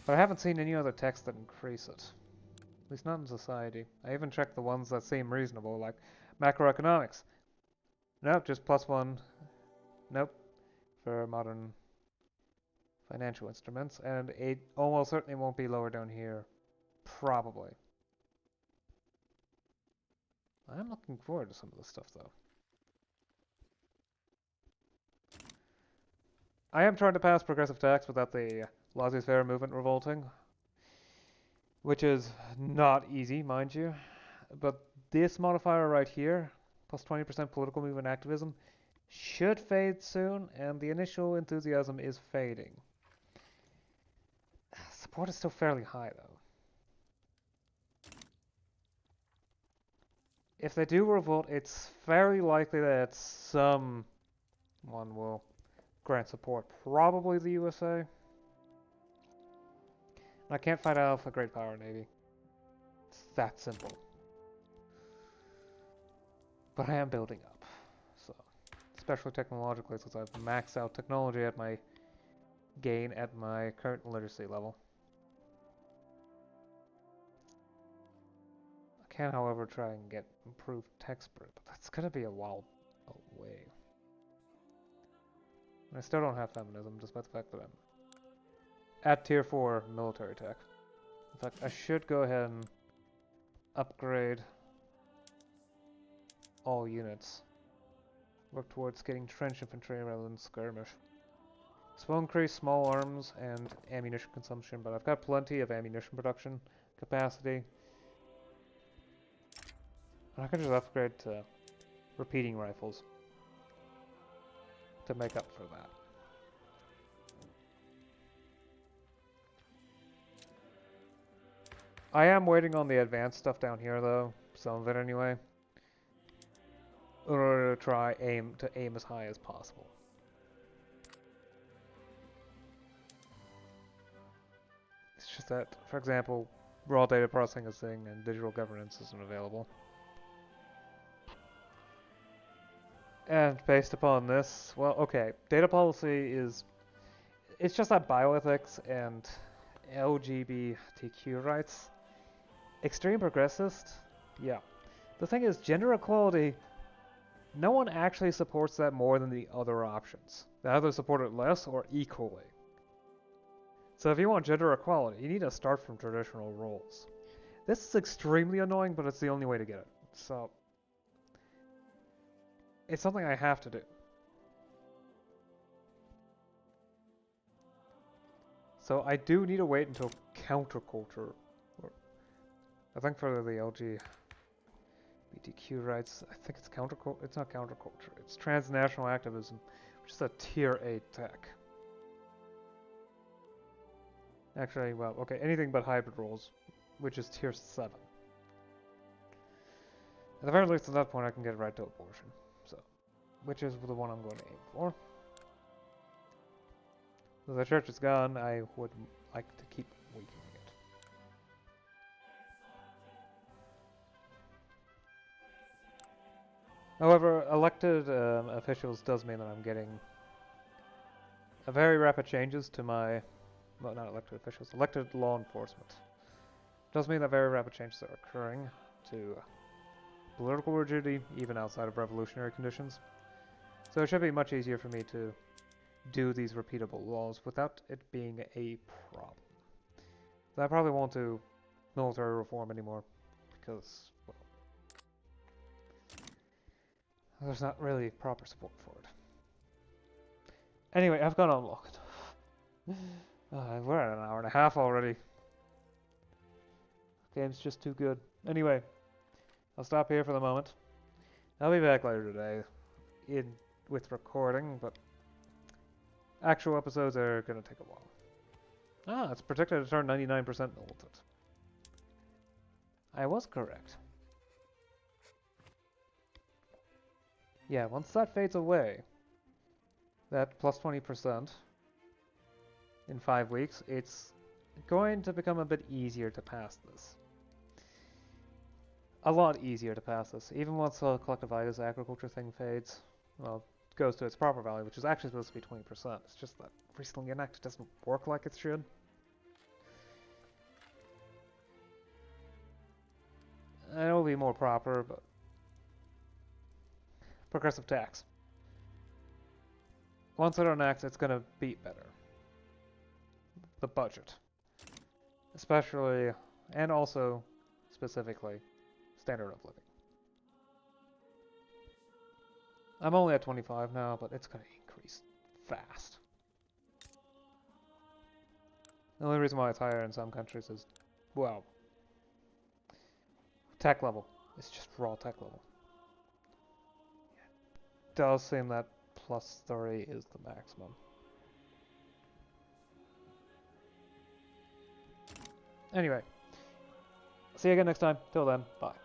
But I haven't seen any other text that increase it. At least not in society. I even checked the ones that seem reasonable, like macroeconomics. Nope, just +1. Nope. For modern financial instruments. And it almost certainly won't be lower down here. Probably. I'm looking forward to some of this stuff, though. I am trying to pass progressive tax without the laissez-faire movement revolting, which is not easy, mind you. But this modifier right here, plus 20% political movement activism, should fade soon, and the initial enthusiasm is fading. Support is still fairly high, though. If they do revolt, it's fairly likely that someone will grant support. Probably the USA. And I can't fight out a great power navy. It's that simple. But I am building up. So, especially technologically, since I've maxed out technology at my gain at my current literacy level. I can, however, try and get improved tech spread, but that's gonna be a while away. And I still don't have feminism, despite the fact that I'm at tier 4 military tech. In fact, I should go ahead and upgrade all units. Work towards getting trench infantry rather than skirmish. This will increase small arms and ammunition consumption, but I've got plenty of ammunition production capacity. And I can just upgrade to repeating rifles to make up for that. I am waiting on the advanced stuff down here, though, some of it anyway, in order to try aim as high as possible. It's just that, for example, raw data processing and digital governance isn't available. And based upon this, well, okay, data policy is, it's just that bioethics and LGBTQ rights, extreme progressist, yeah. The thing is, gender equality, no one actually supports that more than the other options. They either support it less or equally. So if you want gender equality, you need to start from traditional roles. This is extremely annoying, but it's the only way to get it. So it's something I have to do. So I do need to wait until counterculture, or I think for the LGBTQ rights, I think it's counterculture. It's not counterculture. It's transnational activism, which is a tier 8 tech. Actually, well, okay, anything but hybrid roles, which is tier 7. At the very least, at that point, I can get right to abortion. So, which is the one I'm going to aim for. If the church is gone, I would like to keep weakening it. However, elected officials does mean that I'm getting a very rapid changes to my, well, not elected officials, elected law enforcement. Does mean that very rapid changes are occurring to political rigidity, even outside of revolutionary conditions. So it should be much easier for me to do these repeatable laws without it being a problem. I probably won't do military reform anymore because, well, there's not really proper support for it. Anyway, I've gone on long enough. We're at an hour and a half already. Game's just too good. Anyway, I'll stop here for the moment. I'll be back later today with recording, but actual episodes are going to take a while. Ah, it's predicted to turn 99% militant. I was correct. Yeah, once that fades away, that plus 20% in 5 weeks, it's going to become a bit easier to pass this. A lot easier to pass this. Even once the collectivitis agriculture thing fades, well, goes to its proper value, which is actually supposed to be 20%. It's just that recently enact doesn't work like it should. And it will be more proper, but progressive tax. Once it enacts, it's going to beat better the budget, especially and also specifically standard of living. I'm only at 25 now, but it's going to increase fast. The only reason why it's higher in some countries is, well, tech level. It's just raw tech level. It does seem that plus 30 is the maximum. Anyway, see you again next time. Till then, bye.